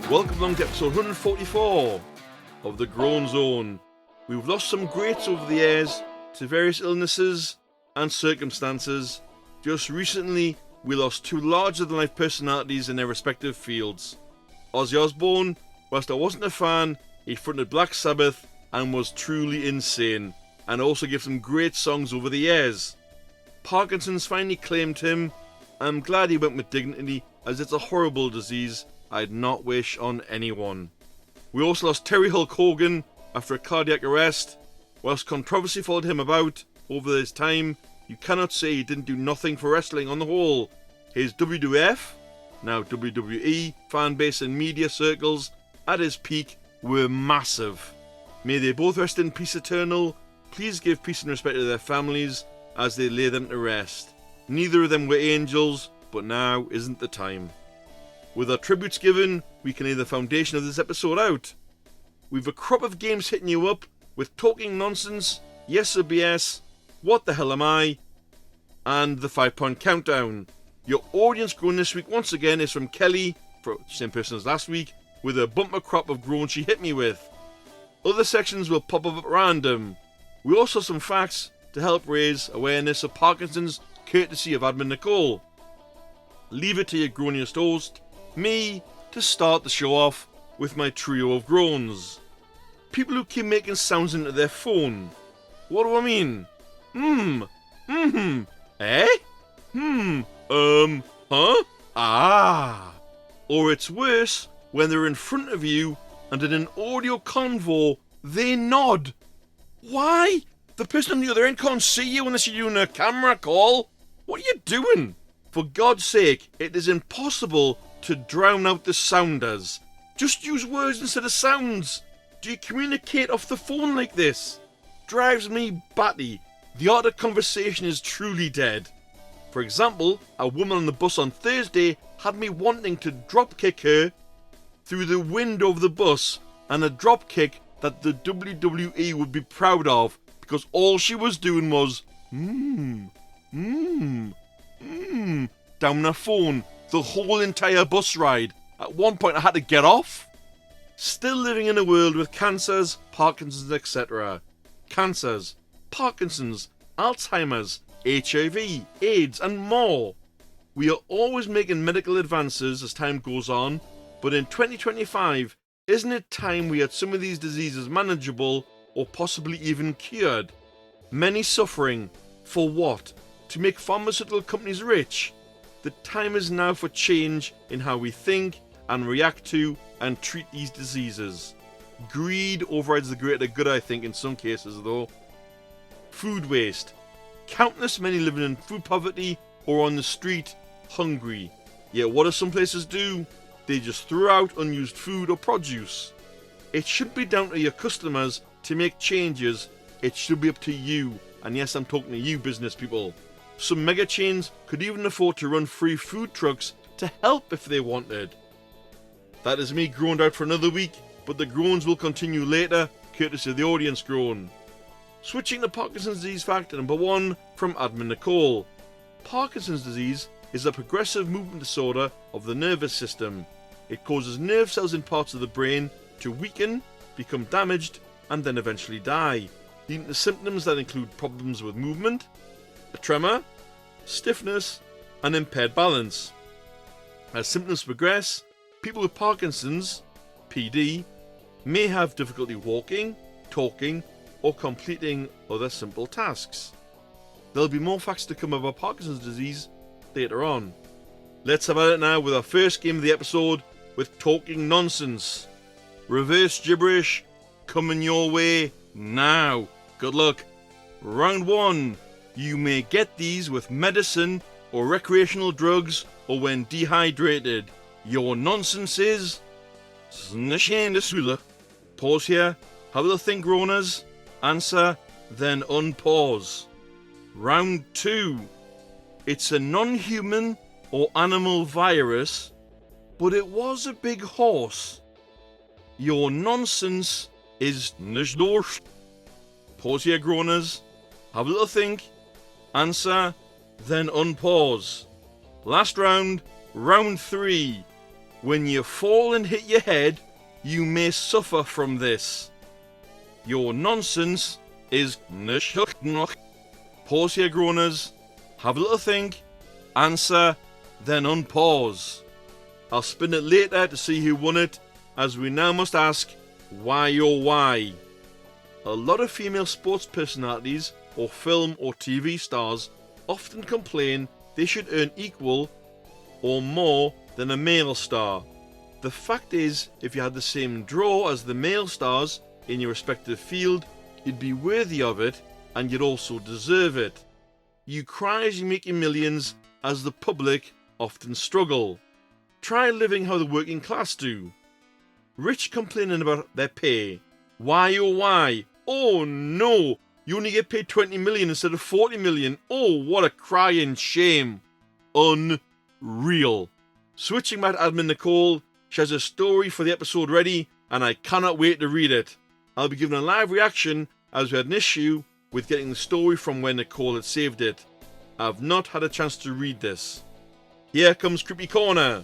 Welcome along to episode 144 of the Groan Zone. We've lost some greats over the years to various illnesses and circumstances. Just recently, we lost two larger-than-life personalities in their respective fields. Ozzy Osbourne, whilst I wasn't a fan, he fronted Black Sabbath and was truly insane, and also gave some great songs over the years. Parkinson's finally claimed him. I'm glad he went with dignity, as it's a horrible disease I'd not wish on anyone. We also lost Terry Hulk Hogan after a cardiac arrest. Whilst controversy followed him about over this time, you cannot say he didn't do nothing for wrestling on the whole. His WWF, now WWE, fan base and media circles at his peak were massive. May they both rest in peace eternal. Please give peace and respect to their families as they lay them to rest. Neither of them were angels, but now isn't the time. With our tributes given, we can lay the foundation of this episode out. We've a crop of games hitting you up with Talking Nonsense, Yes or BS, What the Hell Am I, and the 5-point countdown. Your audience groan this week once again is from Kelly, same person as last week, with a bumper crop of groans she hit me with. Other sections will pop up at random. We also have some facts to help raise awareness of Parkinson's, courtesy of Admin Nicole. Leave it to your groaniest host, me, to start the show off with my trio of groans. People who keep making sounds into their phone. What do I mean? Eh? Huh? Ah. Or it's worse when they're in front of you and in an audio convo, they nod. Why? The person on the other end can't see you unless you're doing a camera call. What are you doing? For God's sake, it is impossible to drown out the sounders. Just use words instead of sounds. Do you communicate off the phone like this? Drives me batty. The art of conversation is truly dead. For example, a woman on the bus on Thursday had me wanting to drop kick her through the window of the bus, and a drop kick that the WWE would be proud of, because all she was doing was down her phone the whole entire bus ride. At one point I had to get off. Still living in a world with cancers, Parkinson's, etc. Cancers, Parkinson's, Alzheimer's, HIV, AIDS and more. We are always making medical advances as time goes on, but in 2025, isn't it time we had some of these diseases manageable or possibly even cured? Many suffering. For what? To make pharmaceutical companies rich? The time is now for change in how we think and react to and treat these diseases. Greed overrides the greater good, I think, in some cases though. Food waste. Countless many living in food poverty or on the street, hungry. Yet what do some places do? They just throw out unused food or produce. It shouldn't be down to your customers to make changes. It should be up to you. And yes, I'm talking to you business people. Some mega chains could even afford to run free food trucks to help if they wanted. That is me groaned out for another week, but the groans will continue later, courtesy of the audience groan. Switching to Parkinson's disease fact number 1 from Admin Nicole. Parkinson's disease is a progressive movement disorder of the nervous system. It causes nerve cells in parts of the brain to weaken, become damaged, and then eventually die, leading to symptoms that include problems with movement, a tremor, stiffness, and impaired balance. As symptoms progress, people with Parkinson's, PD, may have difficulty walking, talking, or completing other simple tasks. There'll be more facts to come about Parkinson's disease later on. Let's have at it now with our first game of the episode with Talking Nonsense. Reverse gibberish coming your way now. Good luck. Round 1. You may get these with medicine or recreational drugs or when dehydrated. Your nonsense is Pause here. Have a little think, groaners. Answer, then unpause. Round 2. It's a non-human or animal virus, but it was a big horse. Your nonsense is Pause here, groaners. Have a little think. Answer, then unpause. Last round, round 3. When you fall and hit your head, you may suffer from this. Your nonsense is Pause here, groaners. Have a little think. Answer, then unpause. I'll spin it later to see who won it, as we now must ask, why oh why? A lot of female sports personalities or film or TV stars often complain they should earn equal or more than a male star. The fact is, if you had the same draw as the male stars in your respective field, you'd be worthy of it and you'd also deserve it. You cry as you make your millions, as the public often struggle. Try living how the working class do. Rich complaining about their pay. Why oh why? Oh no! You only get paid 20 million instead of 40 million. Oh, what a crying shame. Unreal. Switching back to admin Nicole, she has a story for the episode ready and I cannot wait to read it. I'll be giving a live reaction as we had an issue with getting the story from when Nicole had saved it. I've not had a chance to read this. Here comes Creepy Corner.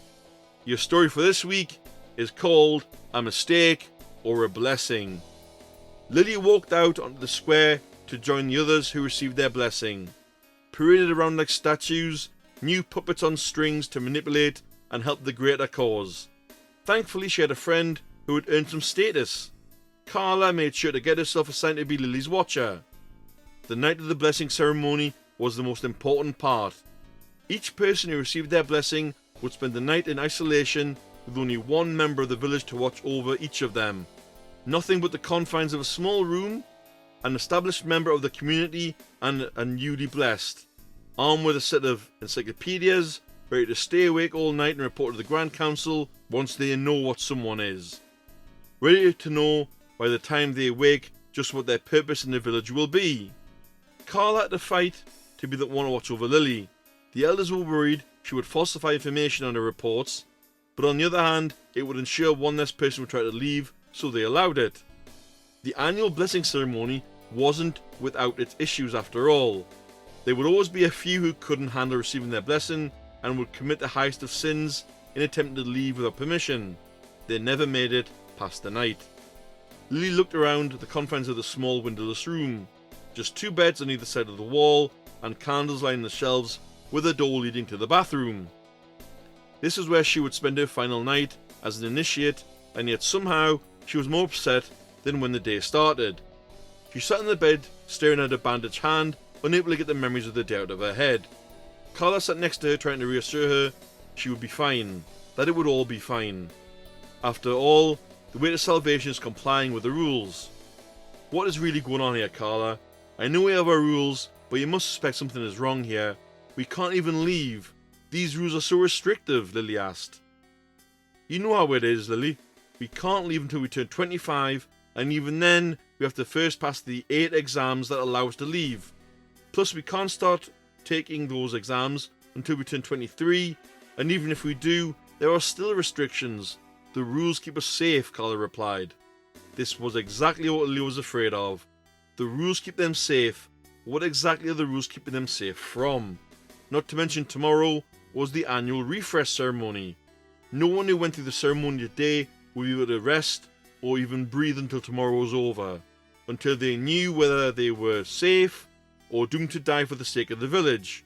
Your story for this week is called A Mistake or a Blessing. Lily walked out onto the square to join the others who received their blessing. Paraded around like statues, new puppets on strings to manipulate and help the greater cause. Thankfully she had a friend who had earned some status. Carla made sure to get herself assigned to be Lily's watcher. The night of the blessing ceremony was the most important part. Each person who received their blessing would spend the night in isolation with only one member of the village to watch over each of them. Nothing but the confines of a small room, an established member of the community and a newly blessed, armed with a set of encyclopedias, ready to stay awake all night and report to the Grand Council once they know what someone is. Ready to know by the time they wake just what their purpose in the village will be. Carla had to fight to be the one to watch over Lily. The elders were worried she would falsify information on her reports, but on the other hand, it would ensure one less person would try to leave, so they allowed it. The annual blessing ceremony wasn't without its issues after all. There would always be a few who couldn't handle receiving their blessing and would commit the highest of sins in attempting to leave without permission. They never made it past the night. Lily looked around the confines of the small windowless room. Just 2 beds on either side of the wall and candles lining the shelves with a door leading to the bathroom. This is where she would spend her final night as an initiate, and yet somehow she was more upset than when the day started. She sat in the bed staring at her bandaged hand, unable to get the memories of the day out of her head. Carla sat next to her trying to reassure her she would be fine, that it would all be fine. After all, the way to salvation is complying with the rules. What is really going on here, Carla? I know we have our rules, but you must suspect something is wrong here. We can't even leave. These rules are so restrictive, Lily asked. You know how it is, Lily. We can't leave until we turn 25, and even then, we have to first pass the 8 exams that allow us to leave. Plus, we can't start taking those exams until we turn 23, and even if we do, there are still restrictions. The rules keep us safe, Carla replied. This was exactly what Lily was afraid of. The rules keep them safe. What exactly are the rules keeping them safe from? Not to mention tomorrow was the annual refresh ceremony. No one who went through the ceremony today would be able to rest or even breathe until tomorrow was over, until they knew whether they were safe or doomed to die for the sake of the village.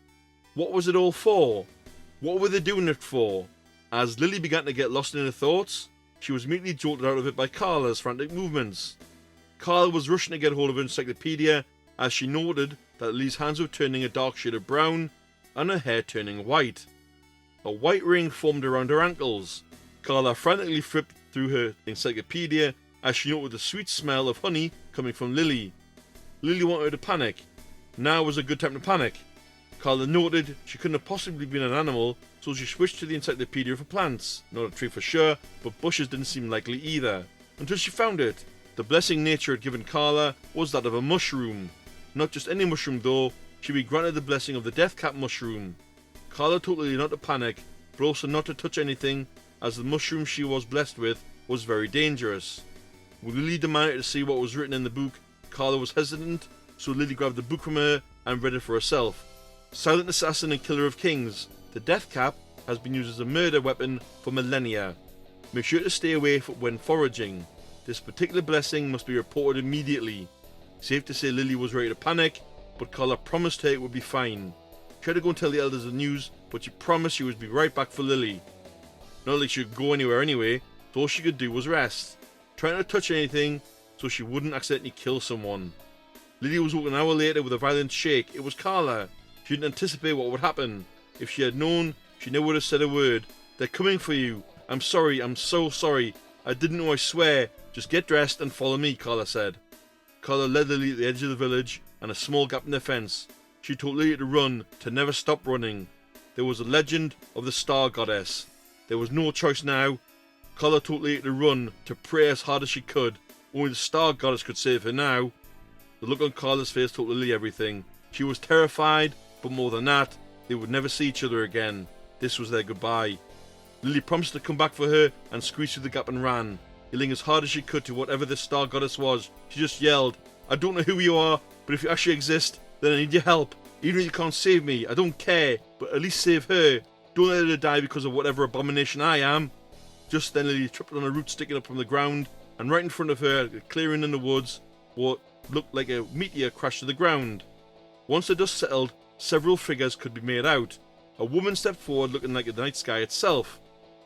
What was it all for? What were they doing it for? As Lily began to get lost in her thoughts, she was immediately jolted out of it by Carla's frantic movements. Carla was rushing to get hold of her encyclopedia as she noted that Lily's hands were turning a dark shade of brown and her hair turning white. A white ring formed around her ankles. Carla frantically flipped through her encyclopedia as she noted the sweet smell of honey coming from Lily. Lily wanted her to panic. Now was a good time to panic. Carla noted she couldn't have possibly been an animal, so she switched to the encyclopedia for plants. Not a tree for sure, but bushes didn't seem likely either. Until she found it. The blessing nature had given Carla was that of a mushroom. Not just any mushroom though, she'd be granted the blessing of the death cap mushroom. Carla told Lily not to panic, but also not to touch anything, as the mushroom she was blessed with was very dangerous. When Lily demanded to see what was written in the book, Carla was hesitant, so Lily grabbed the book from her and read it for herself. Silent assassin and killer of kings, the death cap has been used as a murder weapon for millennia. Make sure to stay away when foraging. This particular blessing must be reported immediately. Safe to say Lily was ready to panic, but Carla promised her it would be fine. She had to go and tell the elders the news, but she promised she would be right back for Lily. Not like she could go anywhere anyway, so all she could do was rest. Trying not to touch anything, so she wouldn't accidentally kill someone. Lily was woke an hour later with a violent shake. It was Carla. She didn't anticipate what would happen. If she had known, she never would have said a word. They're coming for you. I'm sorry, I'm so sorry. I didn't know, I swear. Just get dressed and follow me, Carla said. Carla led Lily to the edge of the village and a small gap in the fence. She told Lily to run, to never stop running. There was a legend of the star goddess. There was no choice now. Carla told Lily to run, to pray as hard as she could. Only the star goddess could save her now. The look on Carla's face told Lily everything. She was terrified, but more than that, they would never see each other again. This was their goodbye. Lily promised to come back for her and squeezed through the gap and ran. Yelling as hard as she could to whatever this star goddess was. She just yelled, I don't know who you are, but if you actually exist, then I need your help. Even if you can't save me, I don't care, but at least save her. Don't let her die because of whatever abomination I am. Just then Lily tripped on a root sticking up from the ground, and right in front of her, a clearing in the woods, what looked like a meteor crashed to the ground. Once the dust settled, several figures could be made out. A woman stepped forward looking like the night sky itself.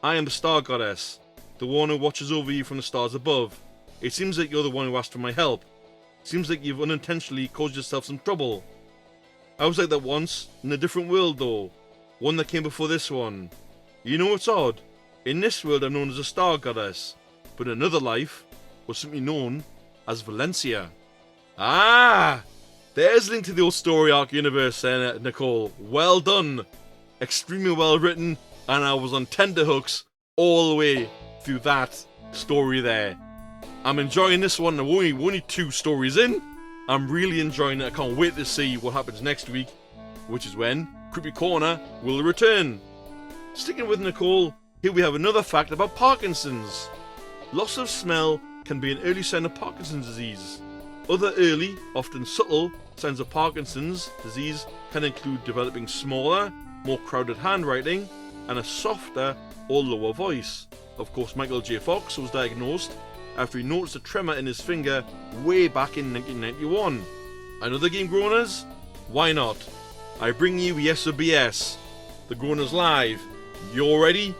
I am the star goddess, the one who watches over you from the stars above. It seems like you're the one who asked for my help. Seems like you've unintentionally caused yourself some trouble. I was like that once, in a different world though. One that came before this one. You know what's odd? In this world I'm known as a star goddess, but in another life was simply known as Valencia. Ah! There's a link to the old story arc universe there, Nicole. Well done. Extremely well written, and I was on tenterhooks all the way through that story there. I'm enjoying this one. We're only 2 stories in. I'm really enjoying it. I can't wait to see what happens next week, which is when Creepy Corner will return. Sticking with Nicole, here we have another fact about Parkinson's. Loss of smell can be an early sign of Parkinson's disease. Other early, often subtle, signs of Parkinson's disease can include developing smaller, more crowded handwriting, and a softer or lower voice. Of course, Michael J. Fox was diagnosed after he noticed a tremor in his finger way back in 1991. Another game, Groaners? Why not? I bring you Yes or BS, the Groaners Live. You're ready?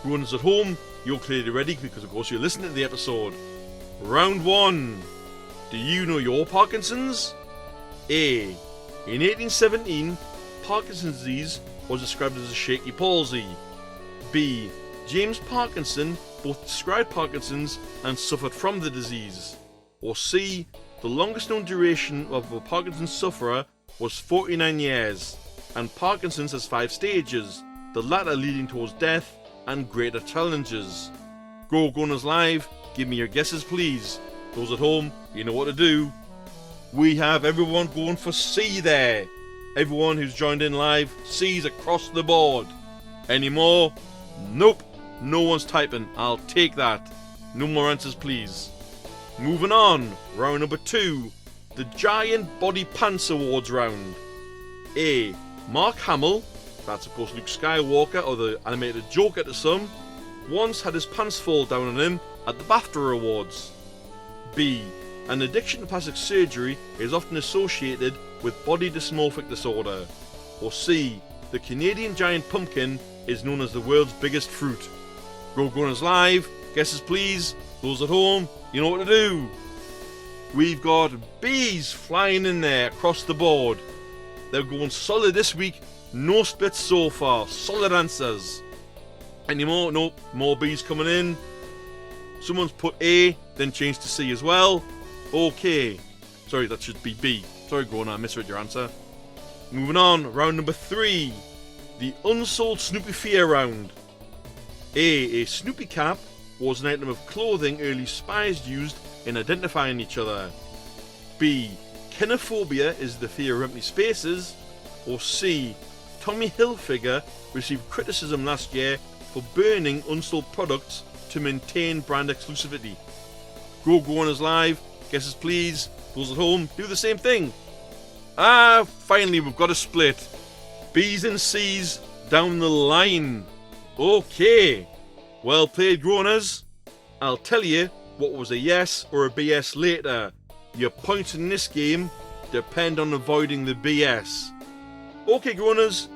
Groaners at home, you're clearly ready because of course you're listening to the episode. Round 1. Do you know your Parkinson's? A. In 1817, Parkinson's disease was described as a shaky palsy. B. James Parkinson both described Parkinson's and suffered from the disease. Or C. The longest known duration of a Parkinson's sufferer was 49 years, and Parkinson's has 5 stages, the latter leading towards death and greater challenges. Go Groaners Live, give me your guesses please. Those at home, you know what to do. We have everyone going for C there. Everyone who's joined in live, C's across the board. Any more? Nope. No one's typing. I'll take that. No more answers please. Moving on. Round number 2. The Giant Body Pants Awards round. A. Mark Hamill, that's of course Luke Skywalker or the animated Joker to some, once had his pants fall down on him at the BAFTA Awards. B. An addiction to plastic surgery is often associated with body dysmorphic disorder. Or C. The Canadian giant pumpkin is known as the world's biggest fruit. Go Groaners Live, guesses please. Those at home, you know what to do. We've got B's flying in there across the board. They're going solid this week. No splits so far. Solid answers. Any more? Nope. More B's coming in. Someone's put A, then changed to C as well. Okay. Sorry, that should be B. Sorry, Groaner, I misread your answer. Moving on, round number 3. The unsold Snoopy fear round. A Snoopy cap was an item of clothing early spies used in identifying each other. B. Kenophobia is the fear of empty spaces. Or C. Tommy Hilfiger received criticism last year for burning unsold products to maintain brand exclusivity. Groaners live, guesses please. Those at home, do the same thing. Finally we've got a split. B's and C's down the line. Okay, well played, Groaners. I'll tell you what was a yes or a BS later. Your points in this game depend on avoiding the BS. Okay, Groaners,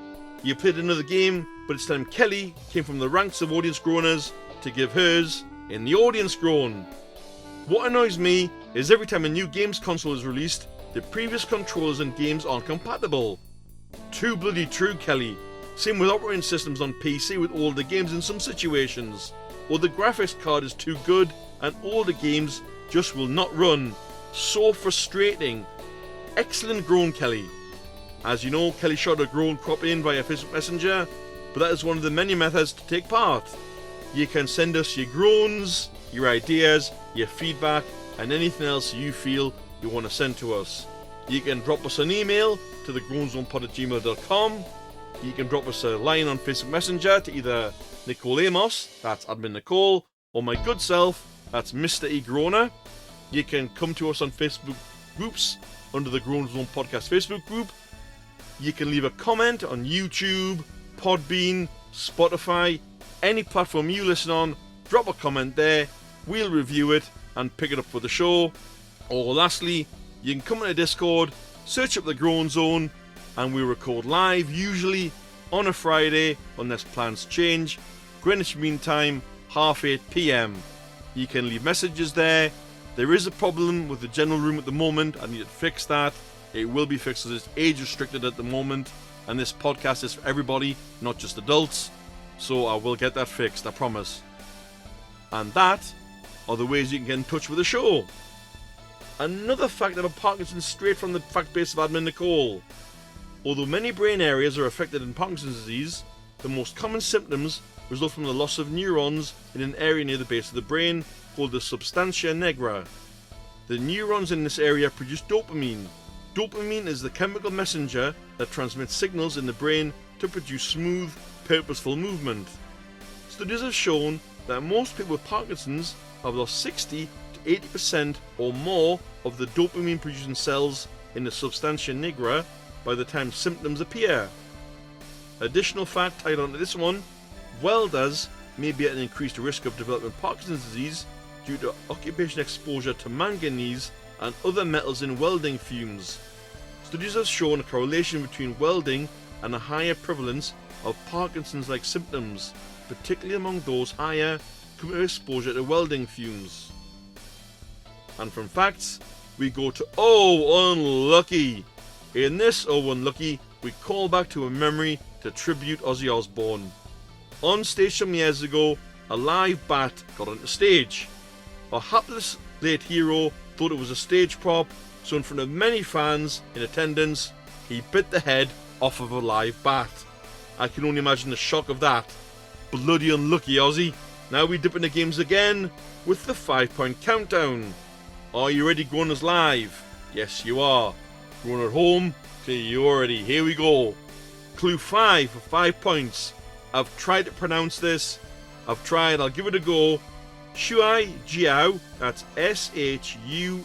you played another game, but it's time Kelly came from the ranks of audience groaners to give hers in the audience groan. What annoys me is every time a new games console is released, the previous controllers and games aren't compatible. Too bloody true, Kelly. Same with operating systems on PC with older games in some situations. Or the graphics card is too good and older games just will not run. So frustrating. Excellent groan, Kelly. As you know, Kelly shot a groan crop in via Facebook Messenger, but that is one of the many methods to take part. You can send us your groans, your ideas, your feedback, and anything else you feel you want to send to us. You can drop us an email to thegroanzonepod@gmail.com. You can drop us a line on Facebook Messenger to either Nicole Amos, that's admin Nicole, or my good self, that's Mr. E. Groaner. You can come to us on Facebook groups under the Groan Zone Podcast Facebook group. You can leave a comment on YouTube, Podbean, Spotify, any platform you listen on. Drop a comment there, we'll review it and pick it up for the show. Or lastly, you can come into Discord, search up the Groan Zone, and we record live, usually on a Friday, unless plans change. Greenwich Mean Time, 8:30 PM. You can leave messages there. There is a problem with the general room at the moment. I need to fix that. It will be fixed as it's age restricted at the moment, and this podcast is for everybody, not just adults. So I will get that fixed, I promise. And that are the ways you can get in touch with the show. Another fact about Parkinson's straight from the fact base of admin Nicole. Although many brain areas are affected in Parkinson's disease, the most common symptoms result from the loss of neurons in an area near the base of the brain called the substantia nigra. The neurons in this area produce dopamine. Dopamine is the chemical messenger that transmits signals in the brain to produce smooth, purposeful movement. Studies have shown that most people with Parkinson's have lost 60 to 80% or more of the dopamine producing cells in the substantia nigra by the time symptoms appear. Additional fact tied onto this one, welders may be at an increased risk of developing Parkinson's disease due to occupation exposure to manganese and other metals in welding fumes. Studies have shown a correlation between welding and a higher prevalence of Parkinson's-like symptoms, particularly among those higher to exposure to welding fumes. And from facts, we go to Oh Unlucky. In this Oh Unlucky, we call back to a memory to tribute Ozzy Osbourne. On stage some years ago, a live bat got onto stage. A hapless late hero thought it was a stage prop, so in front of many fans in attendance, he bit the head off of a live bat. I can only imagine the shock of that. Bloody unlucky, Ozzy. Now we dip into games again with the 5-point countdown. Are you ready, Groaners Live? Yes, you are. Groan at home? Okay, you're ready. Here we go. Clue 5 for 5 points. I've tried to pronounce this. I'll give it a go. Shuai Jiao, that's Shuaijiao,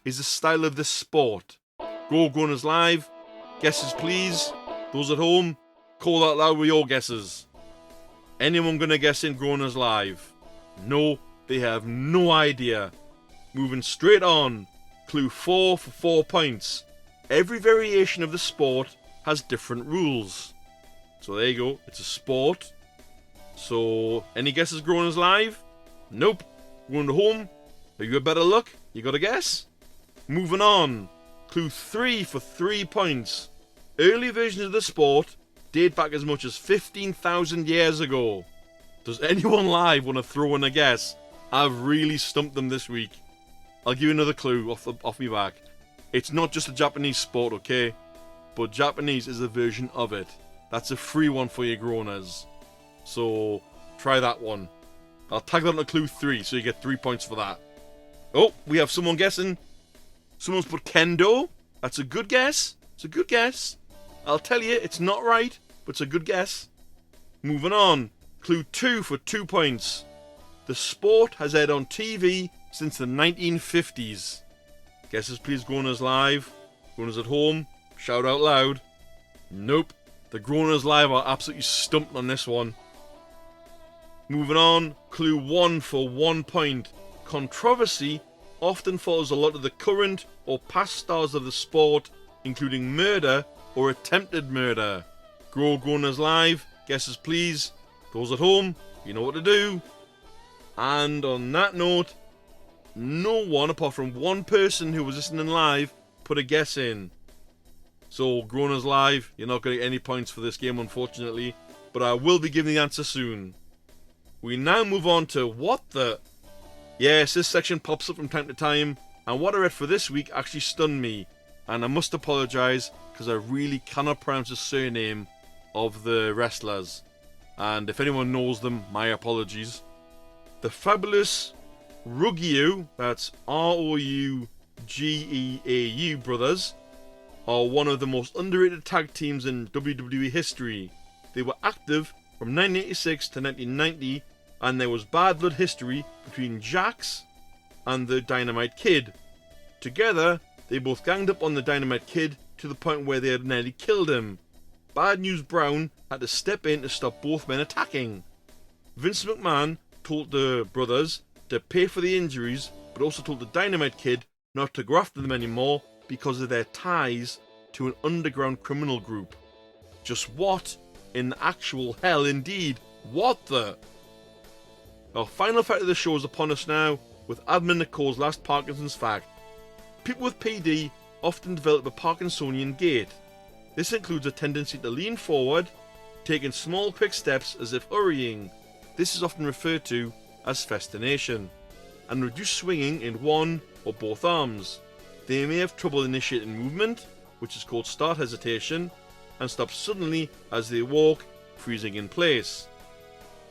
is the style of this sport. Go, Groaners Live. Guesses, please. Those at home, call out loud with your guesses. Anyone gonna guess in Groaners Live? No, they have no idea. Moving straight on. Clue 4 for 4 points. Every variation of the sport has different rules. So there you go, it's a sport. So, any guesses, Groaners Live? Nope. Going to home? Are you a better luck? You got a guess? Moving on. Clue 3 for 3 points. Early versions of the sport date back as much as 15,000 years ago. Does anyone live want to throw in a guess? I've really stumped them this week. I'll give you another clue off me back. It's not just a Japanese sport, okay? But Japanese is a version of it. That's a free one for your groaners. So, try that one. I'll tag that on to clue 3, so you get 3 points for that. Oh, we have someone guessing. Someone's put kendo. That's a good guess. It's a good guess. I'll tell you, it's not right, but it's a good guess. Moving on. Clue 2 for 2 points. The sport has aired on TV since the 1950s. Guesses please, Groaners live. Groaners at home, shout out loud. Nope. The Groaners live are absolutely stumped on this one. Moving on. Clue 1 for 1 point. Controversy often follows a lot of the current or past stars of the sport, including murder or attempted murder. Groaners live, guesses please. Those at home, you know what to do. And on that note, no one apart from one person who was listening live put a guess in. So Groaners live, you're not going to get any points for this game unfortunately, but I will be giving the answer soon. We now move on to what the... Yes, this section pops up from time to time, and what I read for this week actually stunned me, and I must apologise because I really cannot pronounce the surname of the wrestlers, and if anyone knows them, my apologies. The fabulous Rugeau, that's Rougeau brothers, are one of the most underrated tag teams in WWE history. They were active from 1986 to 1990, and there was bad blood history between Jax and the Dynamite Kid. Together, they both ganged up on the Dynamite Kid to the point where they had nearly killed him. Bad News Brown had to step in to stop both men attacking. Vince McMahon told the brothers to pay for the injuries, but also told the Dynamite Kid not to go after them anymore because of their ties to an underground criminal group. Just what in the actual hell indeed? What the... Our final fact of the show is upon us now, with Admin Nicole's last Parkinson's fact. People with PD often develop a Parkinsonian gait. This includes a tendency to lean forward, taking small quick steps as if hurrying. This is often referred to as festination, and reduced swinging in one or both arms. They may have trouble initiating movement, which is called start hesitation, and stop suddenly as they walk, freezing in place.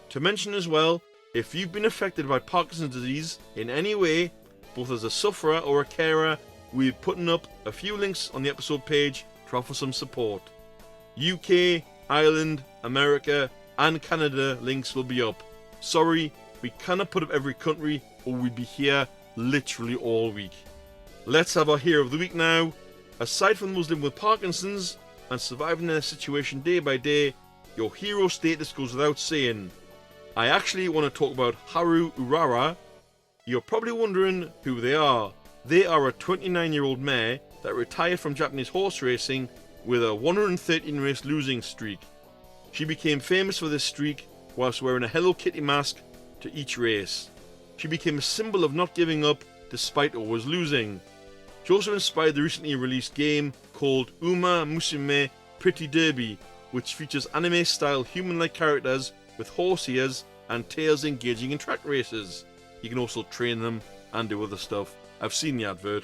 To mention as well, if you've been affected by Parkinson's disease in any way, both as a sufferer or a carer, we're putting up a few links on the episode page to offer some support. UK, Ireland, America and Canada links will be up. Sorry, we cannot put up every country or we'd be here literally all week. Let's have our hero of the week now. Aside from those living with Parkinson's and surviving their situation day by day, your hero status goes without saying. I actually want to talk about Haru Urara. You're probably wondering who they are. They are a 29-year-old mare that retired from Japanese horse racing with a 113 race losing streak. She became famous for this streak whilst wearing a Hello Kitty mask to each race. She became a symbol of not giving up despite always losing. She also inspired the recently released game called Uma Musume Pretty Derby, which features anime-style human-like characters with horse ears and tails engaging in track races. You can also train them and do other stuff. I've seen the advert.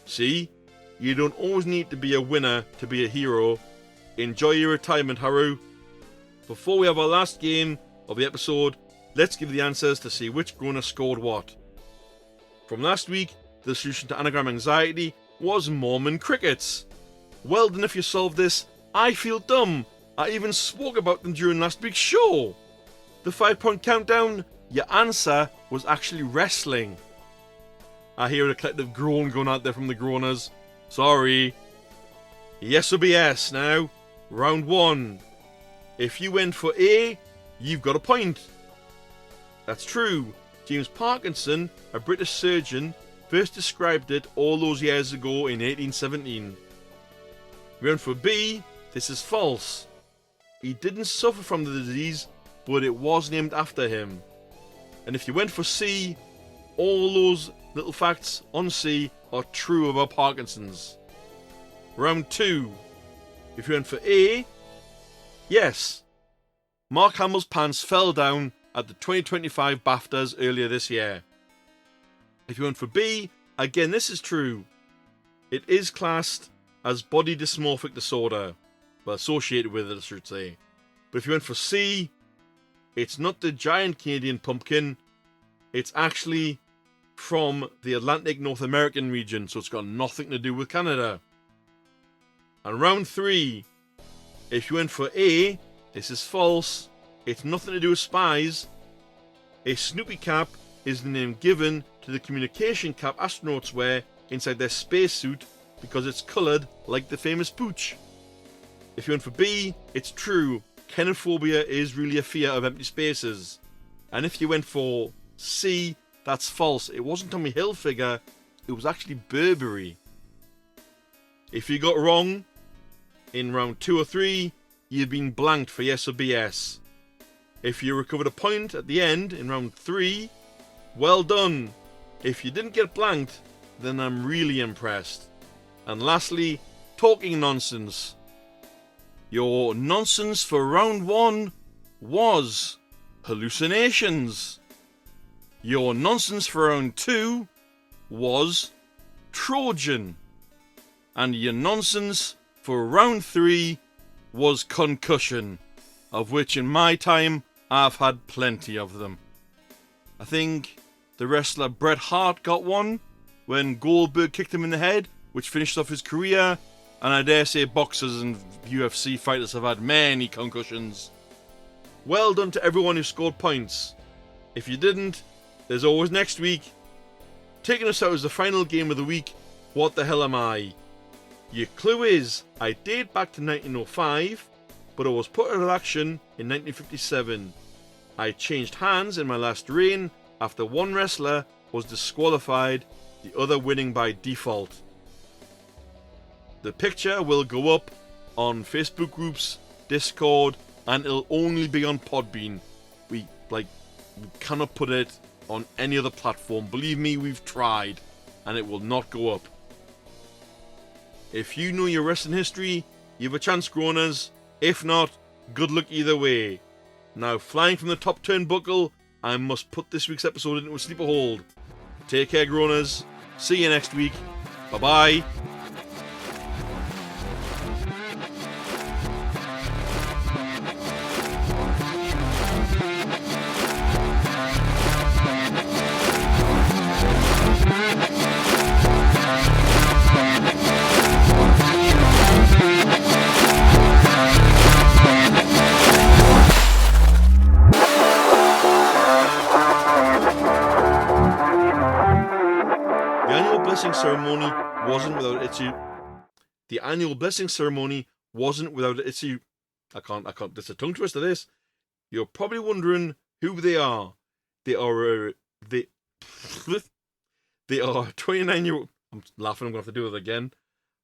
See? You don't always need to be a winner to be a hero. Enjoy your retirement, Haru. Before we have our last game of the episode, let's give the answers to see which groaner scored what. From last week, the solution to anagram anxiety was Mormon crickets. Well done if you solved this. I feel dumb. I even spoke about them during last week's show. The 5-point countdown, your answer was actually wrestling. I hear a collective groan going out there from the groaners. Sorry. Yes or BS now. Round 1. If you went for A, you've got a point. That's true. James Parkinson, a British surgeon, first described it all those years ago in 1817. If you went for B, this is false. He didn't suffer from the disease, but it was named after him. And if you went for C, all those little facts on C are true about Parkinson's. Round 2. If you went for A, yes. Mark Hamill's pants fell down at the 2025 BAFTAs earlier this year. If you went for B, again this is true. It is classed as body dysmorphic disorder. Well, associated with it, I should say. But if you went for C, it's not the giant Canadian pumpkin. It's actually from the Atlantic North American region, so it's got nothing to do with Canada. And round 3, if you went for A, this is false. It's nothing to do with spies. A Snoopy cap is the name given to the communication cap astronauts wear inside their spacesuit because it's coloured like the famous pooch. If you went for B, it's true. Kenophobia is really a fear of empty spaces. And if you went for C, that's false. It wasn't Tommy Hilfiger, it was actually Burberry. If you got wrong in round 2 or 3, you've been blanked for yes or BS. If you recovered a point at the end in round 3, well done. If you didn't get blanked, then I'm really impressed. And lastly, talking nonsense. Your nonsense for round 1 was hallucinations. Your nonsense for round 2 was Trojan. And your nonsense for round 3 was concussion, of which in my time I've had plenty of them. I think the wrestler Bret Hart got one when Goldberg kicked him in the head, which finished off his career, and I dare say boxers and UFC fighters have had many concussions. Well done to everyone who scored points. If you didn't, there's always next week. Taking us out as the final game of the week, what the hell am I? Your clue is, I date back to 1905, but I was put out of action in 1957. I changed hands in my last reign after one wrestler was disqualified, the other winning by default. The picture will go up on Facebook groups, Discord, and it'll only be on Podbean. We cannot put it on any other platform. Believe me, we've tried, and it will not go up. If you know your wrestling history, you have a chance, Groaners. If not, good luck either way. Now, flying from the top turnbuckle, I must put this week's episode into a sleeper hold. Take care, Groaners. See you next week. Bye-bye. Ceremony wasn't without its. The annual blessing ceremony wasn't without its. I can't. There's a tongue twister. This. You're probably wondering who they are. They are. They are 29-year-old. I'm laughing. I'm gonna have to do it again.